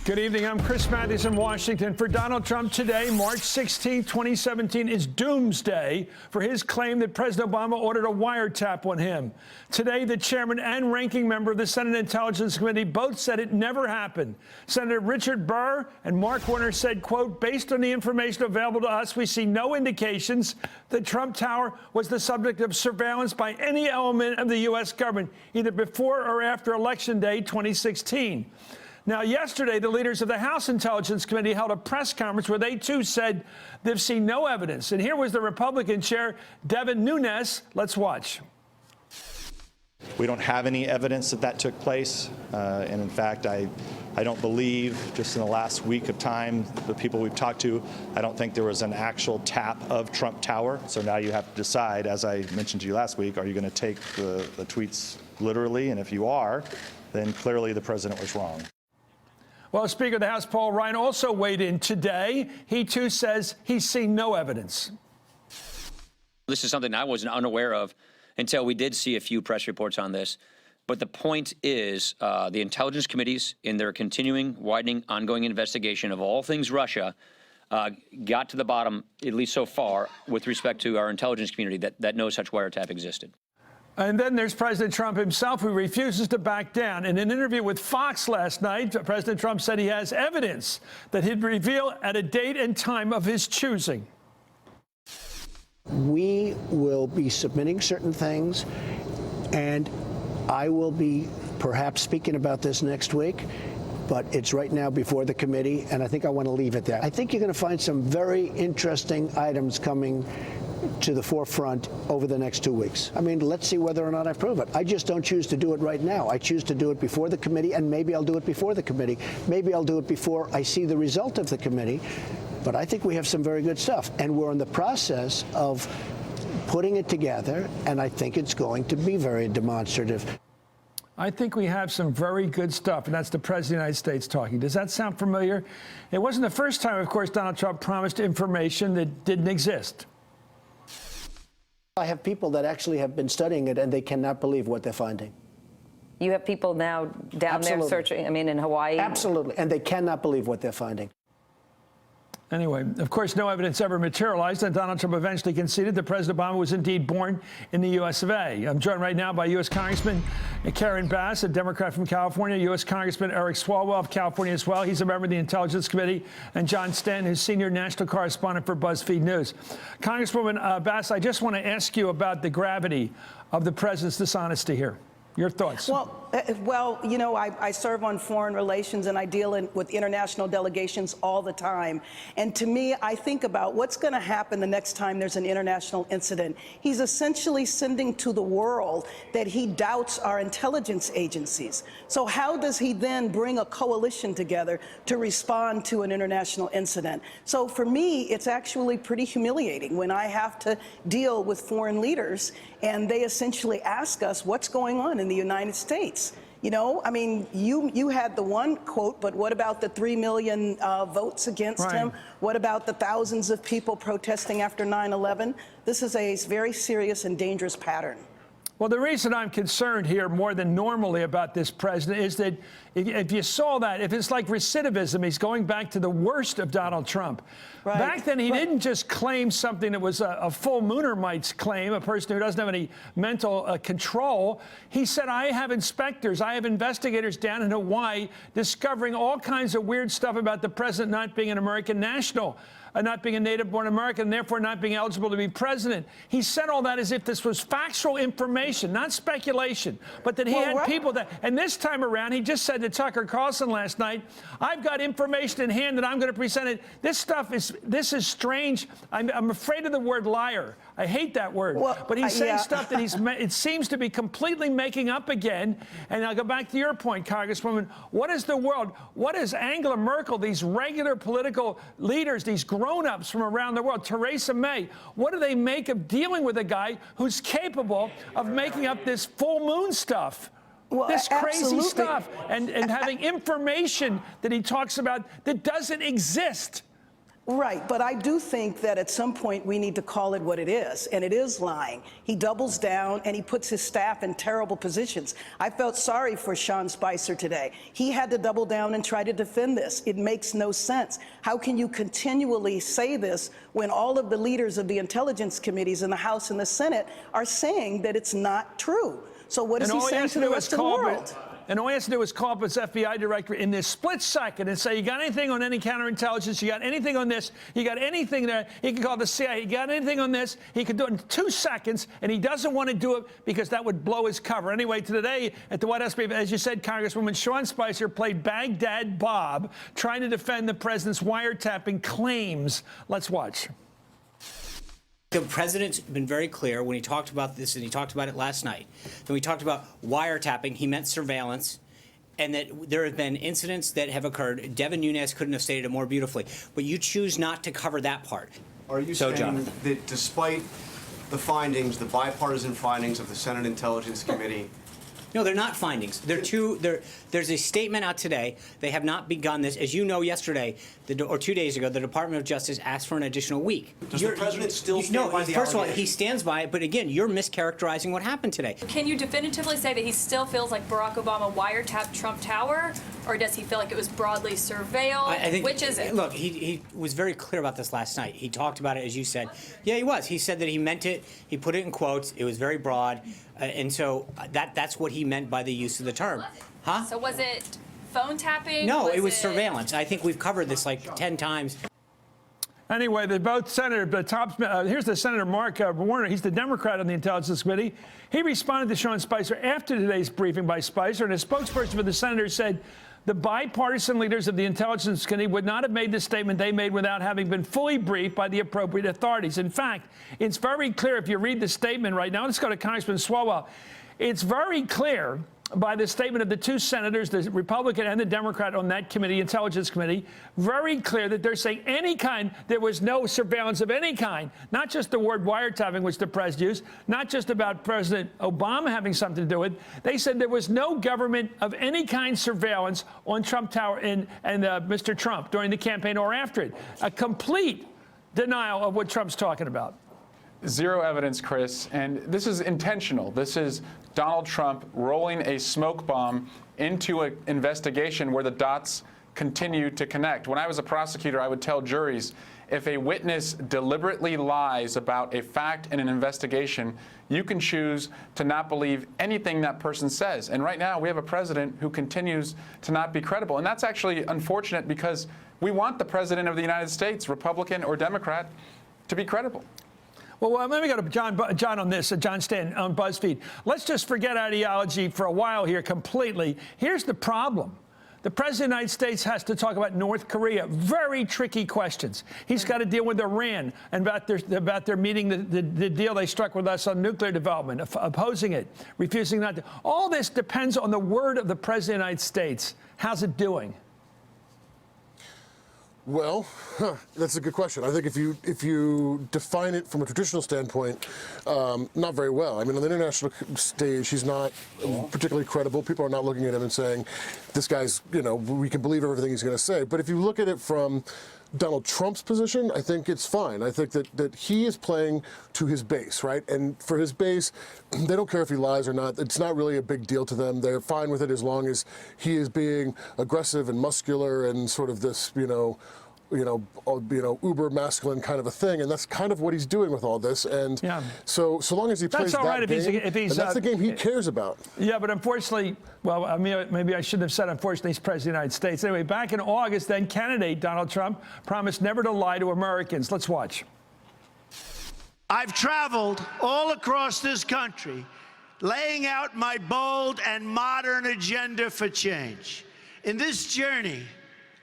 Good evening. I'm Chris Matthews in Washington. For Donald Trump today, March 16, 2017, is doomsday for his claim that President Obama ordered a wiretap on him. Today, the chairman and ranking member of the Senate Intelligence Committee both said it never happened. Senator Richard Burr and Mark Warner said, quote, based on the information available to us, we see no indications that Trump Tower was the subject of surveillance by any element of the U.S. government, either before or after Election Day 2016. Now, yesterday, the leaders of the House Intelligence Committee held a press conference where they, too, said they've seen no evidence. And here was the Republican chair, Devin Nunes. Let's watch. We don't have any evidence that that took place. And in fact, I don't believe, just in the last week of time, the people we've talked to, I don't think there was an actual tap of Trump Tower. So now you have to decide, as I mentioned to you last week, are you going to take the tweets literally? And if you are, then clearly the president was wrong. Well, Speaker of the House Paul Ryan also weighed in today. He, too, says he's seen no evidence. This is something I wasn't unaware of until we did see a few press reports on this. But the point is the intelligence committees, in their continuing, widening, ongoing investigation of all things Russia, got to the bottom, at least so far, with respect to our intelligence community, that no such wiretap existed. And then there's President Trump himself, who refuses to back down. In an interview with Fox last night, President Trump said he has evidence that he'd reveal at a date and time of his choosing. We will be submitting certain things, and I will be perhaps speaking about this next week, but it's right now before the committee, and I think I want to leave it there. I think you're going to find some very interesting items coming to the forefront over the next 2 weeks. I mean, let's see whether or not I prove it. I just don't choose to do it right now. I choose to do it before the committee, and maybe I'll do it before the committee. Maybe I'll do it before I see the result of the committee. But I think we have some very good stuff, and we're in the process of putting it together, and I think it's going to be very demonstrative. I think we have some very good stuff, and that's the President of the United States talking. Does that sound familiar? It wasn't the first time, of course, Donald Trump promised information that didn't exist. I have people that actually have been studying it, and they cannot believe what they're finding. You have people now down there searching, I mean, in Hawaii? Absolutely, and they cannot believe what they're finding. Anyway, of course, no evidence ever materialized, and Donald Trump eventually conceded that President Obama was indeed born in the U.S. of A. I'm joined right now by U.S. Congressman Karen Bass, a Democrat from California, U.S. Congressman Eric Swalwell of California as well. He's a member of the Intelligence Committee, and John Stanton, who's senior national correspondent for BuzzFeed News. Congresswoman Bass, I just want to ask you about the gravity of the president's dishonesty here. Your thoughts? Well, you know, I serve on foreign relations, and I deal with international delegations all the time. And to me, I think about what's going to happen the next time there's an international incident. He's essentially sending to the world that he doubts our intelligence agencies. So how does he then bring a coalition together to respond to an international incident? So for me, it's actually pretty humiliating when I have to deal with foreign leaders and they essentially ask us what's going on in the United States. You know, I mean, you had the one quote, but what about the 3 million votes against him? What about the thousands of people protesting after 9/11? This is a very serious and dangerous pattern. Well, the reason I'm concerned here more than normally about this president is that if you saw that, if it's like recidivism, he's going back to the worst of Donald Trump. Right. Back then, he didn't just claim something that was a full mooner might claim, a person who doesn't have any mental control. He said, I have inspectors, I have investigators down in Hawaii discovering all kinds of weird stuff about the president not being an American national, not being a native-born American, and therefore not being eligible to be president. He said all that as if this was factual information, not speculation, but that he had people that, and this time around, he just said to Tucker Carlson last night, I've got information in hand that I'm going to present it. This is strange. I'm afraid of the word liar. I hate that word. But he's saying stuff that it seems to be completely making up again. And I'll go back to your point, Congresswoman. What is the world? What is Angela Merkel, these regular political leaders, these grown-ups from around the world, Theresa May, what do they make of dealing with a guy who's capable of making up this full moon stuff? This crazy stuff and having information that he talks about that doesn't exist. Right, but I do think that at some point we need to call it what it is, and it is lying. He doubles down and he puts his staff in terrible positions. I felt sorry for Sean Spicer today. He had to double down and try to defend this. It makes no sense. How can you continually say this when all of the leaders of the intelligence committees in the House and the Senate are saying that it's not true? So what is he saying to the rest of the world? And all he has to do is call up his FBI director in this split second and say, you got anything on any counterintelligence? You got anything on this? You got anything there? He can call the CIA. You got anything on this? He could do it in 2 seconds, and he doesn't want to do it because that would blow his cover. Anyway, today at the White House, as you said, Congresswoman, Sean Spicer played Baghdad Bob trying to defend the president's wiretapping claims. Let's watch. The president's been very clear when he talked about this, and he talked about it last night. When we talked about wiretapping, he meant surveillance, and that there have been incidents that have occurred. Devin Nunes couldn't have stated it more beautifully, but you choose not to cover that part. Are you saying that despite the findings, the bipartisan findings of the Senate Intelligence Committee? No, they're not findings. There's a statement out today. They have not begun this. As you know, yesterday or 2 days ago, the Department of Justice asked for an additional week. Does the president still stand by the first of all, allegation? he stands by it, but again, you're mischaracterizing what happened today. Can you definitively say that he still feels like Barack Obama wiretapped Trump Tower, or does he feel like it was broadly surveilled? I think, which is it? Look, he was very clear about this last night. He talked about it, as you said. Yeah, he was. He said that he meant it. He put it in quotes. It was very broad. And so that's what he meant by the use of the term. Huh? So was it phone tapping? No, it was surveillance. I think we've covered this like 10 times. Anyway, they're both here's the Senator Mark Warner. He's the Democrat on the Intelligence Committee. He responded to Sean Spicer after today's briefing by Spicer, and a spokesperson for the senator said the bipartisan leaders of the Intelligence Committee would not have made the statement they made without having been fully briefed by the appropriate authorities. In fact, it's very clear if you read the statement right now. Let's go to Congressman Swalwell. It's very clear by the statement of the two senators, the Republican and the Democrat on that committee, Intelligence Committee, very clear that they're saying there was no surveillance of any kind, not just the word wiretapping, which the press used, not just about President Obama having something to do with. They said there was no government of any kind surveillance on Trump Tower and Mr. Trump during the campaign or after it. A complete denial of what Trump's talking about. Zero evidence, Chris, and this is intentional. This is Donald Trump rolling a smoke bomb into an investigation where the dots continue to connect. When I was a prosecutor, I would tell juries, if a witness deliberately lies about a fact in an investigation, you can choose to not believe anything that person says. And right now, we have a president who continues to not be credible. And that's actually unfortunate because we want the president of the United States, Republican or Democrat, to be credible. Well, let me go to John on this, John Stan on BuzzFeed. Let's just forget ideology for a while here completely. Here's the problem. The president of the United States has to talk about North Korea. Very tricky questions. He's got to deal with Iran and about their meeting the deal they struck with us on nuclear development, opposing it, refusing not to. All this depends on the word of the president of the United States. How's it doing? Well, that's a good question. I think if you define it from a traditional standpoint, not very well. I mean, on the international stage, he's not particularly credible. People are not looking at him and saying, this guy's, we can believe everything he's going to say. But if you look at it from Donald Trump's position, I think it's fine. I think that he is playing to his base, right? And for his base, they don't care if he lies or not. It's not really a big deal to them. They're fine with it as long as he is being aggressive and muscular and sort of this, uber masculine kind of a thing, and that's kind of what he's doing with all this. And so long as he plays that game, and that's the game he cares about. Yeah, but unfortunately, well, I mean, maybe I shouldn't have said unfortunately he's president of the United States. Anyway, back in August, then candidate Donald Trump promised never to lie to Americans. Let's watch. I've traveled all across this country, laying out my bold and modern agenda for change. In this journey,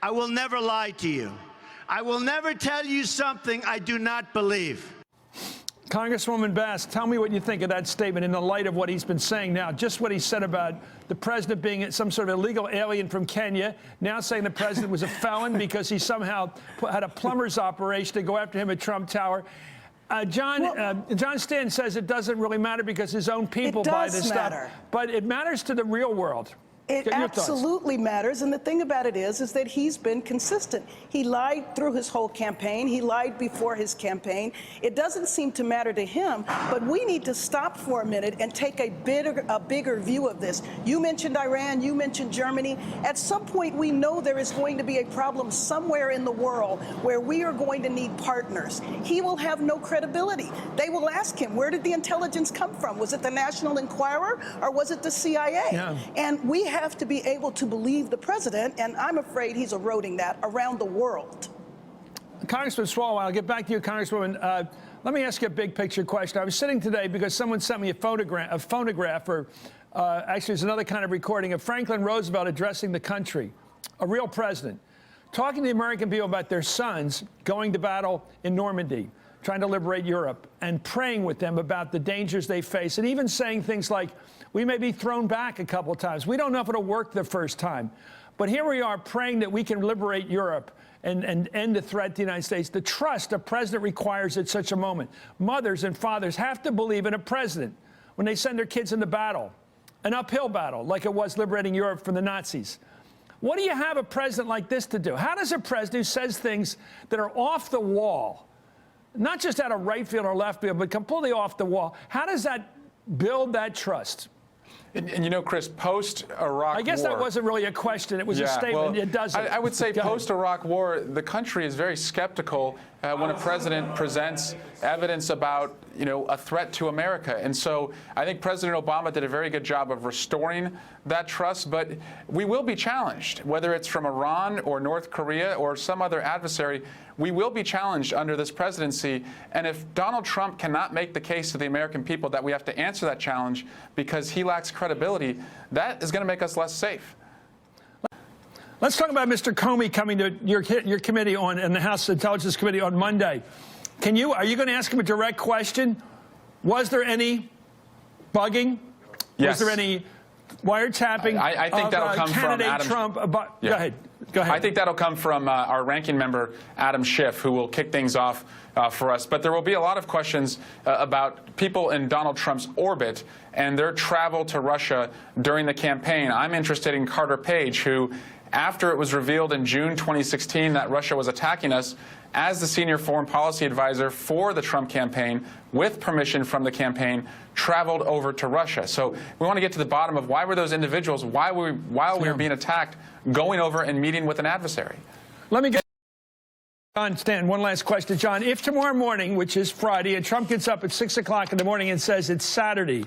I will never lie to you. I will never tell you something I do not believe. Congresswoman Bass, tell me what you think of that statement in the light of what he's been saying now. Just what he said about the president being some sort of illegal alien from Kenya, now saying the president was a felon because he somehow had a plumber's operation to go after him at Trump Tower. John Stan says it doesn't really matter because his own people buy this stuff. But it matters to the real world. It absolutely matters, and the thing about it is that he's been consistent. He lied through his whole campaign. He lied before his campaign. It doesn't seem to matter to him, but we need to stop for a minute and take a bigger view of this. You mentioned Iran, you mentioned Germany. At some point, we know there is going to be a problem somewhere in the world where we are going to need partners. He will have no credibility. They will ask him, where did the intelligence come from? Was it the National Enquirer or was it the CIA? Yeah. And we have to be able to believe the president, and I'm afraid he's eroding that around the world. Congressman Swalwell, I'll get back to you, Congresswoman. Let me ask you a big picture question. I was sitting today because someone sent me a phonograph, or actually it's another kind of recording of Franklin Roosevelt addressing the country, a real president, talking to the American people about their sons going to battle in Normandy, trying to liberate Europe, and praying with them about the dangers they face, and even saying things like, we may be thrown back a couple times. We don't know if it'll work the first time. But here we are praying that we can liberate Europe and end the threat to the United States. The trust a president requires at such a moment. Mothers and fathers have to believe in a president when they send their kids into battle, an uphill battle, like it was liberating Europe from the Nazis. What do you have a president like this to do? How does a president who says things that are off the wall, not just out of right field or left field, but completely off the wall, how does that build that trust? And you know, Chris, post-Iraq War... I guess that wasn't really a question. It was a statement. Well, it doesn't. I would say post-Iraq War, the country is very skeptical when a president presents evidence about, you know, a threat to America. And so I think President Obama did a very good job of restoring that trust. But we will be challenged, whether it's from Iran or North Korea or some other adversary. We will be challenged under this presidency. And if Donald Trump cannot make the case to the American people that we have to answer that challenge because he lacks credibility, that is going to make us less safe. Let's talk about Mr. Comey coming to your committee in the House Intelligence Committee on Monday. Are you going to ask him a direct question? Was there any bugging? Yes. Was there any wiretapping? I think that'll come from Adam Trump. Go ahead. I think that'll come from our ranking member, Adam Schiff, who will kick things off for us. But there will be a lot of questions about people in Donald Trump's orbit and their travel to Russia during the campaign. I'm interested in Carter Page, who, after it was revealed in June 2016 that Russia was attacking us, as the senior foreign policy advisor for the Trump campaign, with permission from the campaign, traveled over to Russia. So we want to get to the bottom of why were those individuals, while we were being attacked, going over and meeting with an adversary. Let me get John Stanton. One last question, John. If tomorrow morning, which is Friday, and Trump gets up at 6 o'clock in the morning and says it's Saturday,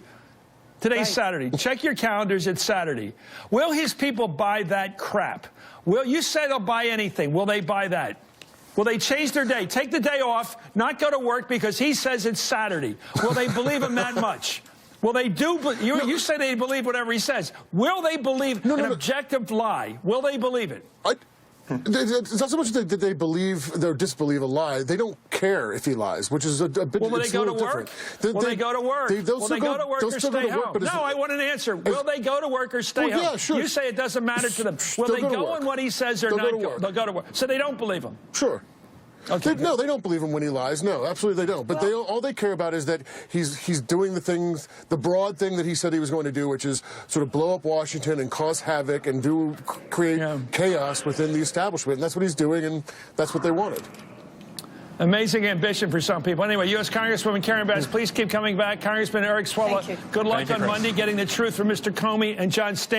today's Saturday. Check your calendars. It's Saturday. Will his people buy that crap? Will you say they'll buy anything? Will they buy that? Will they change their day? Take the day off, not go to work because he says it's Saturday. Will they believe him that much? Will they do? You say they believe whatever he says. Will they believe an objective lie? Will they believe it? It's not so much that they believe or disbelieve a lie. They don't care if he lies, which is a bit Will they go to work? Will they go to work? Will they go to work or stay home? No, I want an answer. Will they go to work or stay home? Yeah, sure. You say it doesn't matter to them. Will they go on what he says or not go? They'll go to work. So they don't believe him? Sure. Okay, no, they don't believe him when he lies. No, absolutely they don't. But all they care about is that he's doing the things, the broad thing that he said he was going to do, which is sort of blow up Washington and cause havoc and create chaos within the establishment. And that's what he's doing, and that's what they wanted. Amazing ambition for some people. Anyway, U.S. Congresswoman Karen Bass, please keep coming back. Congressman Eric Swalwell, good luck on Monday getting the truth from Mr. Comey and John Stanton.